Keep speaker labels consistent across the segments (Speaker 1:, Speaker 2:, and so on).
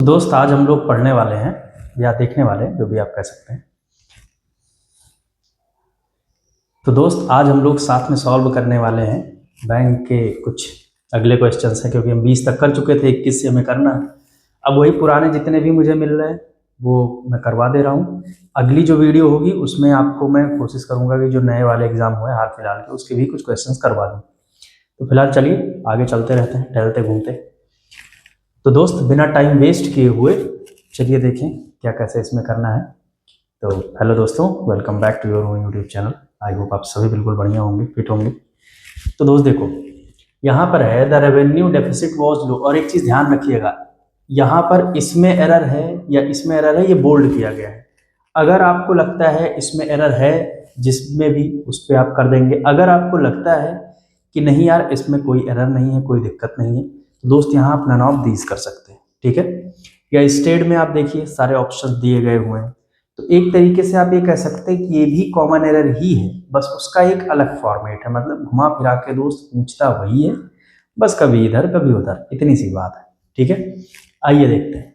Speaker 1: दोस्त आज हम लोग पढ़ने वाले हैं या देखने वाले हैं, जो भी आप कह सकते हैं। तो दोस्त आज हम लोग साथ में सॉल्व करने वाले हैं बैंक के कुछ अगले क्वेश्चंस हैं, क्योंकि हम 20 तक कर चुके थे, 21 से हमें करना है। अब वही पुराने जितने भी मुझे मिल रहे हैं वो मैं करवा दे रहा हूँ। अगली जो वीडियो होगी उसमें आपको मैं कोशिश करूँगा कि जो नए वाले एग्जाम हुए हाल फिलहाल के उसके भी कुछ क्वेश्चन करवा दूँ। तो फिलहाल चलिए आगे चलते रहते हैं, टहलते घूमते। तो दोस्त बिना टाइम वेस्ट किए हुए चलिए देखें क्या कैसे इसमें करना है। तो हेलो दोस्तों, welcome back to your own YouTube channel. I hope आप सभी बिल्कुल बढ़िया होंगे, फिट होंगे। तो दोस्त देखो, यहाँ पर है द रेवेन्यू डेफिसिट वॉज लो, और एक चीज़ ध्यान रखिएगा, यहाँ पर इसमें एरर है या इसमें एरर है, ये बोल्ड किया गया है। अगर आपको लगता है इसमें एरर है जिसमें भी, उस पर आप कर देंगे। अगर आपको लगता है कि नहीं यार इसमें कोई एरर नहीं है, कोई दिक्कत नहीं है, तो दोस्त यहाँ आप नन ऑफ दीज कर सकते हैं, ठीक है। या स्टेट में आप देखिए सारे ऑप्शंस दिए गए हुए हैं। तो एक तरीके से आप ये कह सकते हैं कि ये भी कॉमन एरर ही है, बस उसका एक अलग फॉर्मेट है। मतलब घुमा फिरा के दोस्त पूछता वही है, बस कभी इधर कभी उधर, इतनी सी बात है, ठीक है। आइए देखते हैं।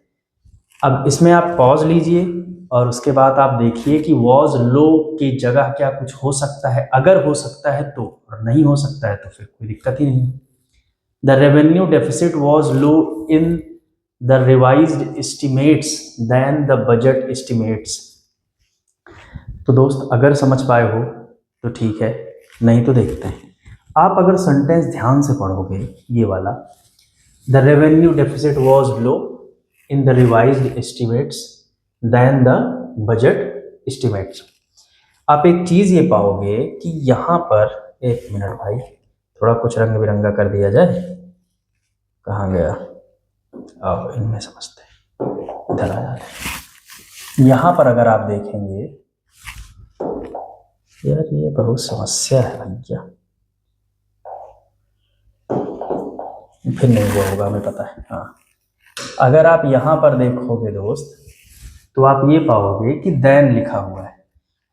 Speaker 1: अब इसमें आप पॉज लीजिए और उसके बाद आप देखिए कि वॉज लो की जगह क्या कुछ हो सकता है। अगर हो सकता है तो, और नहीं हो सकता है तो फिर कोई दिक्कत ही नहीं। The revenue deficit was low in the revised estimates then the budget estimates. तो दोस्त अगर समझ पाए हो तो ठीक है, नहीं तो देखते हैं। आप अगर सेंटेंस ध्यान से पढ़ोगे ये वाला, the revenue deficit was low in the revised estimates then the budget estimates, आप एक चीज ये पाओगे कि यहाँ पर, एक मिनट भाई, थोड़ा कुछ रंग बिरंगा कर दिया जाए। कहाँ गया? आओ इनमें समझते हैं, इधर आ जाए। यहाँ पर अगर आप देखेंगे, यार ये बहुत समस्या है भैया, फिर नहीं हुआ होगा हमें पता है। हाँ, अगर आप यहाँ पर देखोगे दोस्त, तो आप ये पाओगे कि देन लिखा हुआ है,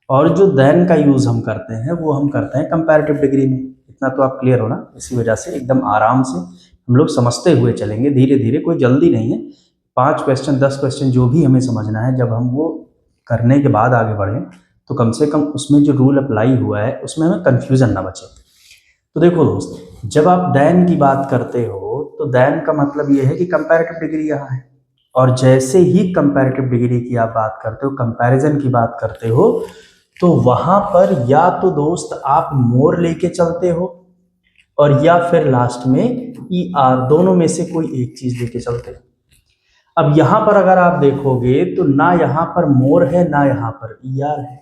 Speaker 1: और जो देन का यूज़ हम करते हैं वो हम करते हैं कंपैरेटिव डिग्री में। इतना तो आप क्लियर हो ना। इसी वजह से एकदम आराम से हम लोग समझते हुए चलेंगे, धीरे धीरे, कोई जल्दी नहीं है। 5 क्वेश्चन 10 क्वेश्चन जो भी हमें समझना है, जब हम वो करने के बाद आगे बढ़ें तो कम से कम उसमें जो रूल अप्लाई हुआ है उसमें हमें कन्फ्यूज़न ना बचे। तो देखो दोस्त, जब आप देन की बात करते हो तो देन का मतलब ये है कि कंपैरेटिव डिग्री यहाँ है, और जैसे ही कंपैरेटिव डिग्री की आप बात करते हो, कंपैरिजन की बात करते हो, तो वहां पर या तो दोस्त आप मोर लेके चलते हो, और या फिर लास्ट में ई आर, दोनों में से कोई एक चीज लेके चलते हो। अब यहां पर अगर आप देखोगे तो ना यहां पर मोर है ना यहां पर ई आर है,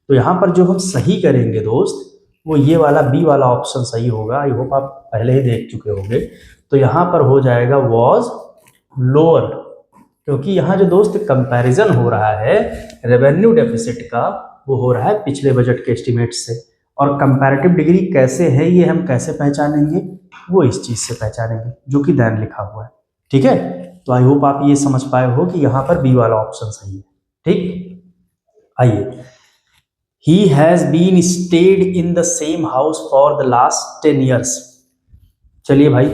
Speaker 1: तो यहां पर जो हम सही करेंगे दोस्त वो ये वाला बी वाला ऑप्शन सही होगा। आई होप आप पहले ही देख चुके होंगे। तो यहां पर हो जाएगा वॉज लोअर, क्योंकि यहाँ जो दोस्त कंपैरिजन हो रहा है रेवेन्यू डेफिसिट का, वो हो रहा है पिछले बजट के एस्टिमेट से। और कंपैरेटिव डिग्री कैसे है ये हम कैसे पहचानेंगे, वो इस चीज से पहचानेंगे जो कि देन लिखा हुआ है, ठीक है। तो आई होप आप ये समझ पाए हो कि यहाँ पर बी वाला ऑप्शन सही है, ठीक। आइए, he has been stayed in the same house for the last 10 years। चलिए भाई,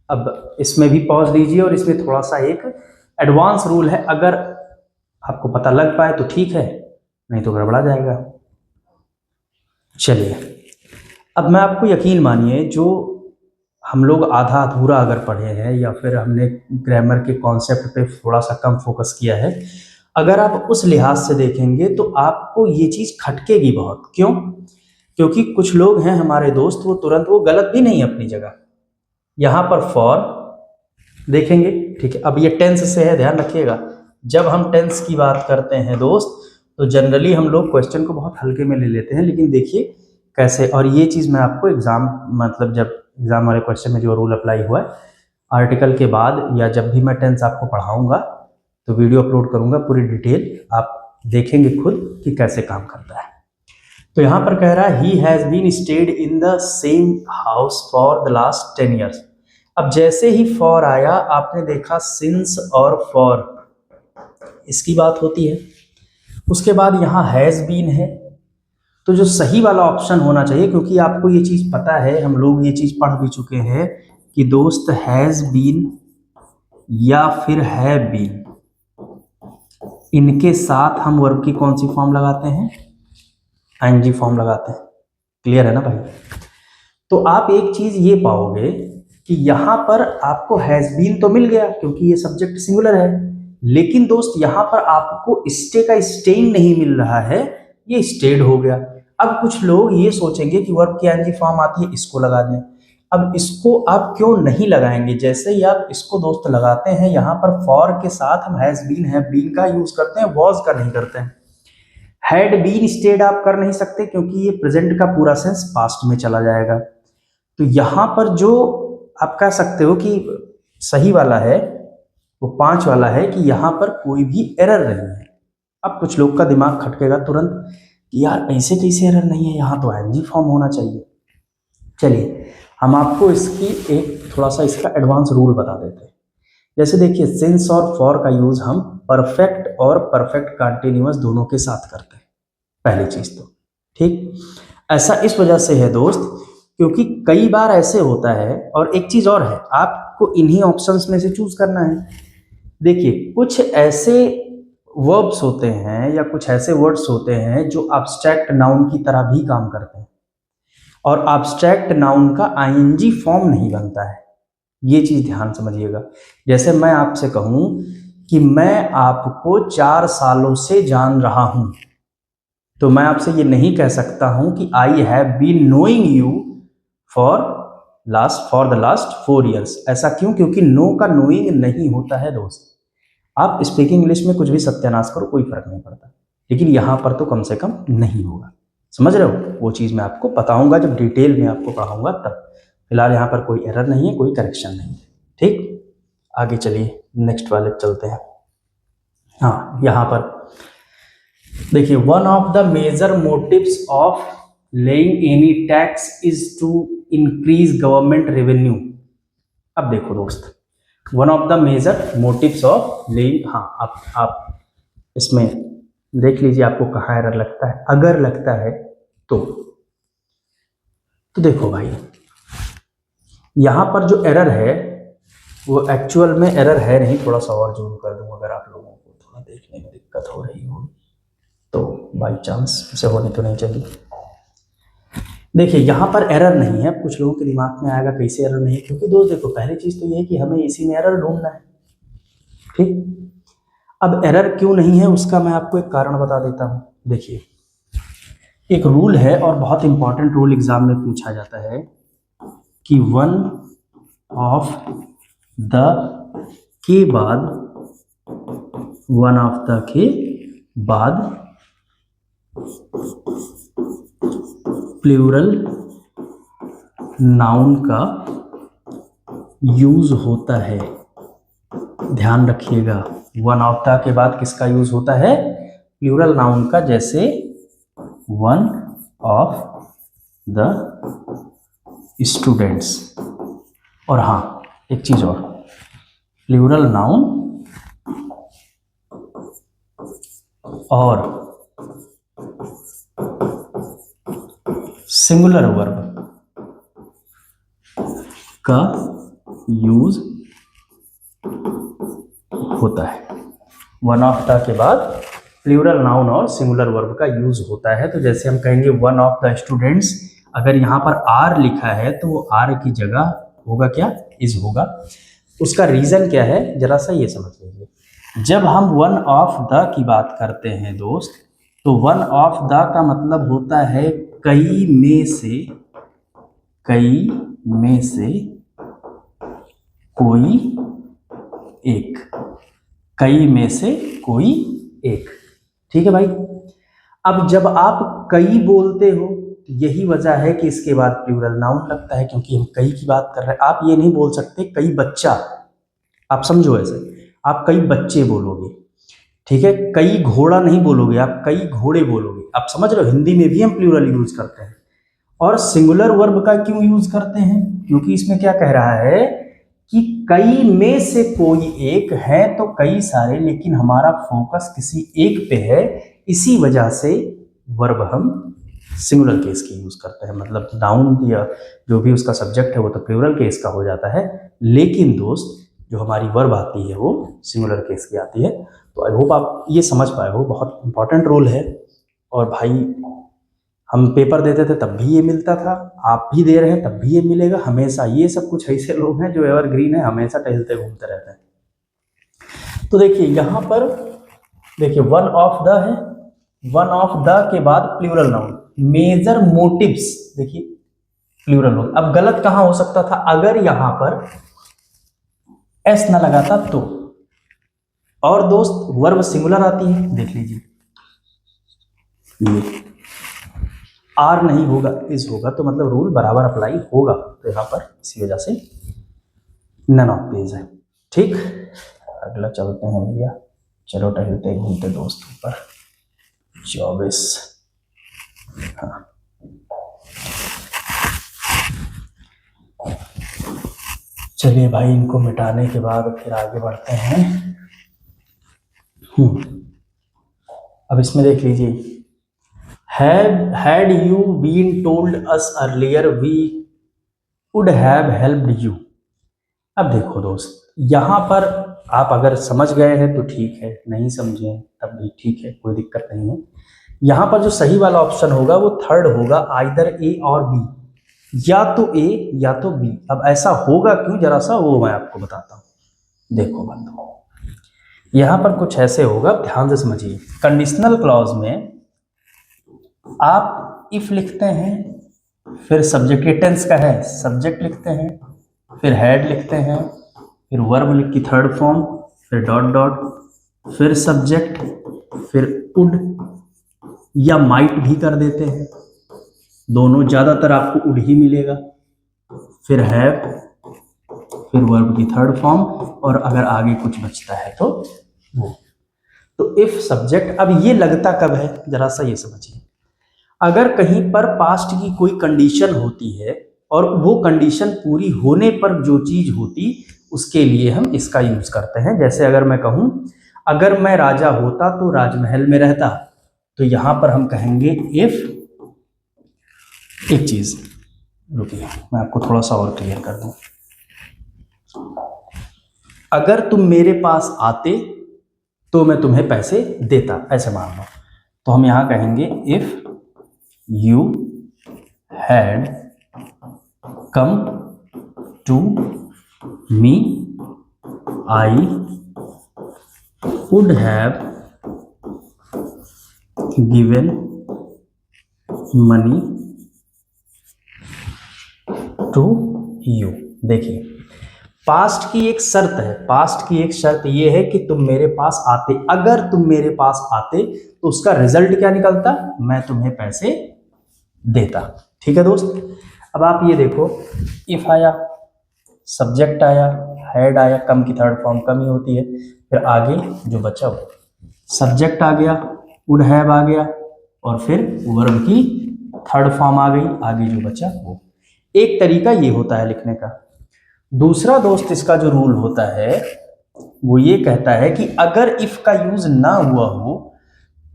Speaker 1: अब इसमें भी पॉज लीजिए, और इसमें थोड़ा सा एक एडवांस रूल है, अगर आपको पता लग पाए तो ठीक है, नहीं तो गड़बड़ा जाएगा। चलिए, अब मैं आपको यकीन मानिए, जो हम लोग आधा अधूरा अगर पढ़े हैं या फिर हमने ग्रामर के कॉन्सेप्ट पे थोड़ा सा कम फोकस किया है, अगर आप उस लिहाज से देखेंगे तो आपको ये चीज़ खटकेगी बहुत। क्यों? क्योंकि कुछ लोग हैं हमारे दोस्त, वो तुरंत, वो गलत भी नहीं है अपनी जगह। यहाँ पर फॉर देखेंगे, ठीक है। अब ये टेंस से है, ध्यान रखिएगा। जब हम टेंस की बात करते हैं दोस्त, तो जनरली हम लोग क्वेश्चन को बहुत हल्के में ले लेते हैं, लेकिन देखिए कैसे। और ये चीज़ मैं आपको एग्जाम, मतलब जब एग्जाम वाले क्वेश्चन में जो रूल अप्लाई हुआ है आर्टिकल के बाद, या जब भी मैं टेंस आपको पढ़ाऊंगा तो वीडियो अपलोड करूंगा, पूरी डिटेल आप देखेंगे खुद कि कैसे काम करता है। तो यहाँ पर कह रहा है he has been stayed in the same house for the last 10 years। अब जैसे ही फॉर आया, आपने देखा सिंस और फॉर, इसकी बात होती है। उसके बाद यहाँ हैज़ बीन है, तो जो सही वाला ऑप्शन होना चाहिए, क्योंकि आपको ये चीज़ पता है, हम लोग ये चीज़ पढ़ भी चुके हैं कि दोस्त हैज़ बीन या फिर है बीन, इनके साथ हम वर्ब की कौन सी फॉर्म लगाते हैं? आईएनजी फॉर्म लगाते हैं। क्लियर है ना भाई? तो आप एक चीज ये पाओगे कि यहां पर आपको हैज बीन तो मिल गया क्योंकि ये सब्जेक्ट सिंगुलर है, लेकिन दोस्त यहां पर आपको स्टे का स्टेइंग नहीं मिल रहा है, ये स्टेड हो गया। अब कुछ लोग ये सोचेंगे कि वर्ब की आईएनजी फॉर्म आती है, इसको लगा दें। अब इसको आप क्यों नहीं लगाएंगे? जैसे ही आप इसको दोस्त लगाते हैं, यहां पर फॉर के साथ हम हैज बीन, हैव बीन का यूज करते हैं, वॉज का नहीं करते हैं। हैड बीन स्टेड आप कर नहीं सकते क्योंकि ये प्रेजेंट का पूरा सेंस पास्ट में चला जाएगा। तो यहां पर जो आप कह सकते हो कि सही वाला है वो 5 वाला है कि यहां पर कोई भी एरर नहीं है। अब कुछ लोग का दिमाग खटकेगा तुरंत कि यार ऐसे कैसे एरर नहीं है, यहाँ तो आईएनजी फॉर्म होना चाहिए। चलिए हम आपको इसकी एक थोड़ा सा इसका एडवांस रूल बता देते हैं। जैसे देखिए सिंस और फॉर का यूज हम परफेक्ट और परफेक्ट कंटिन्यूअस दोनों के साथ करते हैं, पहली चीज तो ठीक। ऐसा इस वजह से है दोस्त क्योंकि कई बार ऐसे होता है, और एक चीज और है, आपको इन्हीं ऑप्शंस में से चूज करना है। देखिए कुछ ऐसे वर्ब्स होते हैं या कुछ ऐसे वर्ड्स होते हैं जो एब्स्ट्रैक्ट नाउन की तरह भी काम करते हैं, और एब्स्ट्रैक्ट नाउन का आईएनजी फॉर्म नहीं बनता है। ये चीज ध्यान समझिएगा। जैसे मैं आपसे कहूं कि मैं आपको 4 सालों से जान रहा हूं, तो मैं आपसे ये नहीं कह सकता हूं कि I have been knowing you for the last 4 years. ऐसा क्यों? क्योंकि नो का नोइंग नहीं होता है दोस्त। आप स्पीकिंग इंग्लिश में कुछ भी सत्यानाश करो, कोई फर्क नहीं पड़ता, लेकिन यहां पर तो कम से कम नहीं होगा। समझ रहे हो? वो चीज मैं आपको बताऊंगा जब डिटेल में आपको पढ़ाऊंगा तब। फिलहाल यहाँ पर कोई एरर नहीं है, कोई करेक्शन नहीं है। ठीक, आगे चलिए नेक्स्ट वाले चलते हैं। हाँ, यहाँ पर देखिए one of the major motives of laying any tax is to increase government revenue. अब देखो दोस्त, one of the major motives of laying, हाँ आप इसमें देख लीजिए आपको कहाँ एरर लगता है। अगर लगता है तो देखो भाई यहां पर जो एरर है वो एक्चुअल में एरर है नहीं। थोड़ा सा और जूम कर दूं अगर आप लोगों को थोड़ा देखने में दिक्कत हो रही हो तो, बाई चांस से होनी तो नहीं चाहिए। देखिए यहां पर एरर नहीं है। कुछ लोगों के दिमाग में आएगा कैसे एरर नहीं है, क्योंकि दोस्त देखो पहली चीज तो ये है कि हमें इसी में एरर ढूंढना है। ठीक, अब एरर क्यों नहीं है उसका मैं आपको एक कारण बता देता हूं। देखिए एक रूल है और बहुत इंपॉर्टेंट रूल एग्जाम में पूछा जाता है कि वन ऑफ द के बाद, वन ऑफ द के बाद प्लूरल नाउन का यूज होता है। ध्यान रखिएगा, वन ऑफ द के बाद किसका यूज होता है? प्लूरल नाउन का। जैसे वन ऑफ द स्टूडेंट्स। और हाँ एक चीज और, प्लूरल नाउन और सिंगुलर वर्ब का यूज होता है। वन ऑफ द के बाद प्लूरल नाउन और सिंगुलर वर्ब का यूज होता है। तो जैसे हम कहेंगे वन ऑफ द स्टूडेंट्स, अगर यहाँ पर आर लिखा है तो वो आर की जगह होगा क्या? इज होगा। उसका रीजन क्या है जरा सा ये समझ लीजिए। जब हम वन ऑफ द की बात करते हैं दोस्त, तो वन ऑफ द का मतलब होता है कई में से, कई में से कोई एक, कई में से कोई एक। ठीक है भाई। अब जब आप कई बोलते हो, यही वजह है कि इसके बाद प्लूरल नाउन लगता है, क्योंकि हम कई की बात कर रहे हैं। आप ये नहीं बोल सकते कई बच्चा, आप समझो ऐसे, आप कई बच्चे बोलोगे। ठीक है, कई घोड़ा नहीं बोलोगे, आप कई घोड़े बोलोगे। आप समझ रहे हो, हिंदी में भी हम प्लूरल यूज करते हैं। और सिंगुलर वर्ब का क्यों यूज करते हैं? क्योंकि इसमें क्या कह रहा है कि कई में से कोई एक है, तो कई सारे, लेकिन हमारा फोकस किसी एक पे है, इसी वजह से वर्ब हम सिंगुलर केस की यूज करते हैं। मतलब नाउन या जो भी उसका सब्जेक्ट है वो तो प्लूरल केस का हो जाता है। लेकिन दोस्त जो हमारी वर्ब आती है वो सिंगुलर केस की आती है। तो आई होप आप ये समझ पाए हो, बहुत इंपॉर्टेंट रूल है। और भाई हम पेपर देते थे तब भी ये मिलता था, आप भी दे रहे हैं तब भी ये मिलेगा हमेशा। ये सब कुछ ऐसे लोग हैं जो एवरग्रीन है, हमेशा टहलते घूमते रहते हैं। तो देखिए यहाँ पर देखिए वन ऑफ द है, वन ऑफ द के बाद प्लूरल नाउन, मेजर मोटिव्स, देखिए प्लूरल नाउन। अब गलत कहां हो सकता था, अगर यहां पर एस ना लगाता तो। और दोस्त वर्ब सिंगुलर आती है, देख लीजिए ये आर नहीं होगा इज होगा, तो मतलब रूल बराबर अप्लाई होगा। तो यहाँ पर इसी वजह से नन ऑफ दीज है। ठीक, अगला चलते हैं भैया, चलो टहलते घूमते दोस्त ऊपर 24। हाँ चलिए भाई, इनको मिटाने के बाद फिर आगे बढ़ते हैं। अब इसमें देख लीजिए, had you been told us earlier we would have helped you। अब देखो दोस्त, यहाँ पर आप अगर समझ गए हैं तो ठीक है, नहीं समझे तब भी ठीक है, कोई दिक्कत नहीं है। यहाँ पर जो सही वाला ऑप्शन होगा वो थर्ड होगा, आइदर ए और बी, या तो ए या तो बी। अब ऐसा होगा क्यों, जरा सा वो मैं आपको बताता हूँ। देखो बंधु, यहाँ पर कुछ ऐसे होगा, ध्यान से समझिए। कंडीशनल क्लॉज में आप इफ लिखते हैं, फिर सब्जेक्ट टेंस का है, सब्जेक्ट लिखते हैं, फिर हैड लिखते हैं, फिर वर्ब की थर्ड फॉर्म, फिर डॉट डॉट, फिर सब्जेक्ट, फिर वुड या माइट भी कर देते हैं, दोनों, ज्यादातर आपको वुड ही मिलेगा, फिर हैव, फिर वर्ब की थर्ड फॉर्म, और अगर आगे कुछ बचता है तो वो। तो इफ सब्जेक्ट, अब ये लगता कब है, जरा सा ये समझिए। अगर कहीं पर पास्ट की कोई कंडीशन होती है और वो कंडीशन पूरी होने पर जो चीज होती, उसके लिए हम इसका यूज करते हैं। जैसे अगर मैं कहूं, अगर मैं राजा होता तो राजमहल में रहता, तो यहां पर हम कहेंगे इफ, एक चीज रुकिए मैं आपको थोड़ा सा और क्लियर कर दूं। अगर तुम मेरे पास आते तो मैं तुम्हें पैसे देता, ऐसे मान लो, तो हम यहां कहेंगे if you had come to me I would have given money to you. देखिए पास्ट की एक शर्त है, पास्ट की एक शर्त ये है कि तुम मेरे पास आते, अगर तुम मेरे पास आते तो उसका रिजल्ट क्या निकलता, मैं तुम्हें पैसे देता। ठीक है दोस्त, अब आप ये देखो, इफ आया, सब्जेक्ट आया, हैड आया, कम की थर्ड फॉर्म कम ही होती है, फिर आगे जो बचा वो सब्जेक्ट आ गया, वुड हैव आ गया, और फिर वर्ब की थर्ड फॉर्म आ गई, आगे जो बचा वो। एक तरीका ये होता है लिखने का। दूसरा दोस्त इसका जो रूल होता है वो ये कहता है कि अगर इफ का यूज ना हुआ हो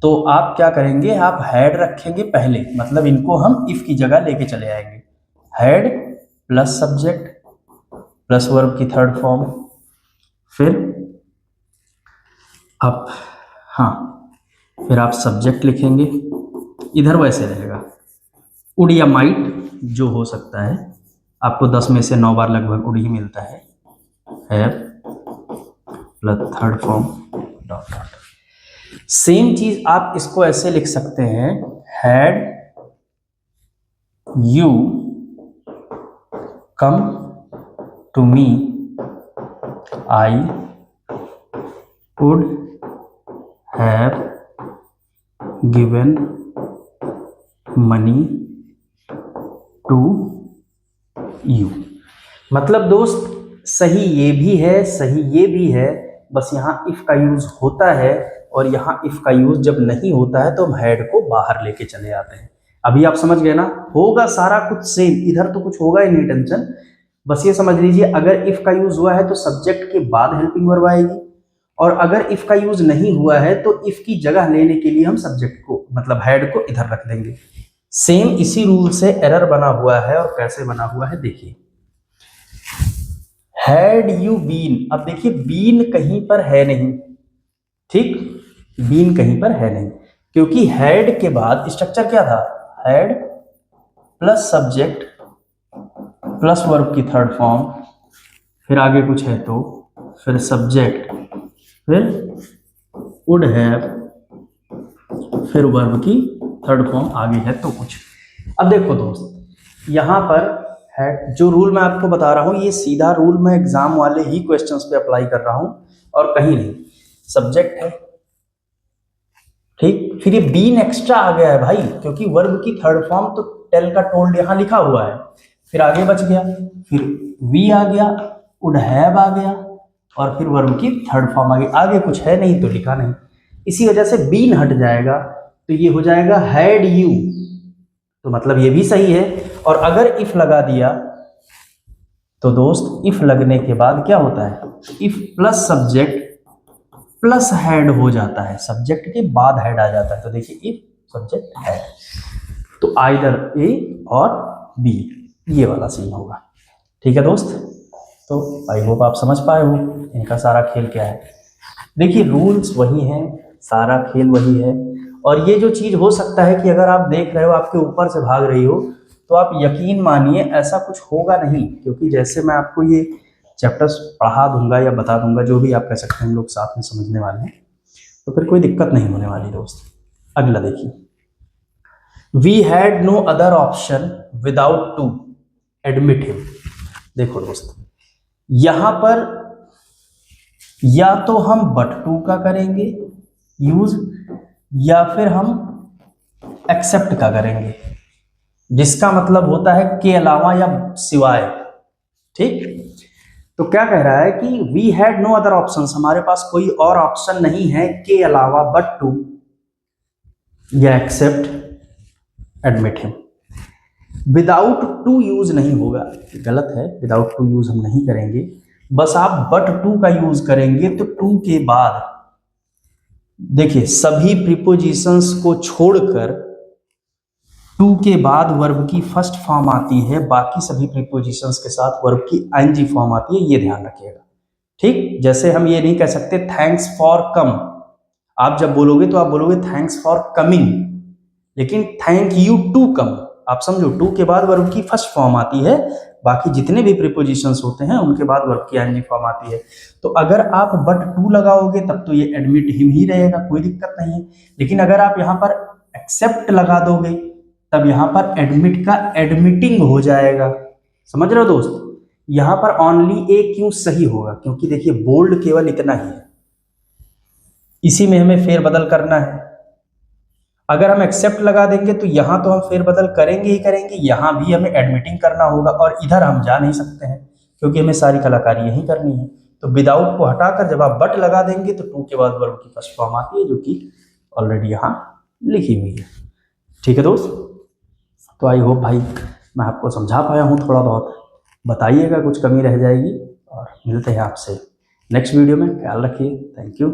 Speaker 1: तो आप क्या करेंगे, आप हैड रखेंगे पहले, मतलब इनको हम इफ की जगह लेके चले आएंगे। Had plus subject plus verb की थर्ड फॉर्म, फिर आप, हाँ, फिर आप सब्जेक्ट लिखेंगे, इधर वैसे रहेगा, वुड या माइट जो हो सकता है, आपको 10 में से 9 बार लगभग वुड ही मिलता है, have plus third form dot dot. Same चीज आप इसको ऐसे लिख सकते हैं, had you come to me I would have given money to you. मतलब दोस्त सही ये भी है, सही ये भी है, बस यहाँ इफ का यूज होता है, और यहाँ इफ का यूज जब नहीं होता है तो हम हैड को बाहर लेके चले आते हैं। अभी आप समझ गए ना, होगा सारा कुछ सेम, इधर तो कुछ होगा ही नहीं, टेंशन। बस ये समझ लीजिए, अगर इफ का यूज हुआ है तो सब्जेक्ट के बाद हेल्पिंग वर्ब आएगी, और अगर इफ का यूज नहीं हुआ है तो इफ की जगह लेने के लिए हम सब्जेक्ट को, मतलब हैड को इधर रख देंगे। सेम इसी रूल से एरर बना हुआ है, और कैसे बना हुआ है देखिए, हैड यू बीन, अब देखिए बीन कहीं पर है नहीं, ठीक, बीन कहीं पर है नहीं, क्योंकि हैड के बाद स्ट्रक्चर क्या था, had plus subject plus verb की थर्ड फॉर्म, फिर आगे कुछ है तो, फिर सब्जेक्ट, फिर वुड हैव, फिर वर्ब की थर्ड फॉर्म, आगे है तो कुछ। अब देखो दोस्त, यहाँ पर है जो रूल मैं आपको बता रहा हूँ, ये सीधा रूल मैं एग्जाम वाले ही क्वेश्चंस पे अप्लाई कर रहा हूँ और कहीं नहीं। सब्जेक्ट है, ठीक, फिर ये बीन एक्स्ट्रा आ गया है भाई, क्योंकि वर्ब की थर्ड फॉर्म तो टेल का टोल्ड यहाँ लिखा हुआ है, फिर आगे बच गया, फिर वी आ गया, वुड हैव आ गया, और फिर वर्ब की थर्ड फॉर्म आ गई, आगे कुछ है नहीं तो लिखा नहीं, इसी वजह से बीन हट जाएगा, तो ये हो जाएगा हैड यू, तो मतलब ये भी सही है। और अगर इफ लगा दिया तो दोस्त, इफ लगने के बाद क्या होता है, if plus subject plus had हो जाता है, सब्जेक्ट के बाद हैड आ जाता है, तो देखिए इफ सब्जेक्ट हैड, तो आइदर ए और बी, ये वाला सीन होगा। ठीक है दोस्त, तो आई होप आप समझ पाए हो इनका सारा खेल क्या है। देखिए रूल्स वही हैं, सारा खेल वही है, और ये जो चीज़ हो सकता है कि अगर आप देख रहे हो आपके ऊपर से भाग रही हो, तो आप यकीन मानिए ऐसा कुछ होगा नहीं, क्योंकि जैसे मैं आपको ये चैप्टर्स पढ़ा दूंगा या बता दूंगा, जो भी आप कह सकते हैं, हम लोग साथ में समझने वाले हैं, तो फिर कोई दिक्कत नहीं होने वाली दोस्त। अगला देखिए, we had no other option without to admit him. देखो दोस्त, यहां पर या तो हम बट टू का करेंगे यूज, या फिर हम एक्सेप्ट का करेंगे, जिसका मतलब होता है के अलावा या सिवाय, ठीक। तो क्या कह रहा है कि we had no other option, हमारे पास कोई और ऑप्शन नहीं है के अलावा बट टू या except admit him. Without to use नहीं होगा, गलत है, विदाउट टू यूज हम नहीं करेंगे, बस आप बट टू का यूज करेंगे, तो टू के बाद देखिए सभी प्रीपोजिशंस को छोड़कर टू के बाद वर्ब की फर्स्ट फॉर्म आती है, बाकी सभी प्रीपोजिशंस के साथ वर्ब की आईएनजी फॉर्म आती है, ये ध्यान रखिएगा, ठीक। जैसे हम ये नहीं कह सकते थैंक्स फॉर कम, आप जब बोलोगे तो आप बोलोगे थैंक्स फॉर कमिंग, लेकिन थैंक यू टू कम, आप समझो, टू के बाद वर्ब की फर्स्ट फॉर्म आती है, बाकी जितने भी प्रीपोजिशंस होते हैं उनके बाद वर्ब की आईएनजी फॉर्म आती है। तो अगर आप बट टू लगाओगे तब तो ये एडमिट हिम ही रहेगा, कोई दिक्कत नहीं है, लेकिन अगर आप यहाँ पर एक्सेप्ट लगा दोगे तब यहाँ पर एडमिट का एडमिटिंग हो जाएगा, समझ रहे हो दोस्त। यहाँ पर ओनली ए क्यों सही होगा, क्योंकि देखिए बोल्ड केवल इतना ही है, इसी में हमें फेरबदल करना है। अगर हम एक्सेप्ट लगा देंगे तो यहाँ तो हम फेरबदल करेंगे ही करेंगे, यहाँ भी हमें एडमिटिंग करना होगा, और इधर हम जा नहीं सकते हैं क्योंकि हमें सारी कलाकारी यही करनी है। तो विदाउट को हटाकर जब आप बट लगा देंगे तो टू के बाद वर्ब की फर्स्ट फॉर्म आती है, जो कि ऑलरेडी यहाँ लिखी हुई है। ठीक है दोस्त, तो आई होप भाई मैं आपको समझा पाया हूँ थोड़ा बहुत, बताइएगा कुछ कमी रह जाएगी, और मिलते हैं आपसे नेक्स्ट वीडियो में, ख्याल रखिए, थैंक यू।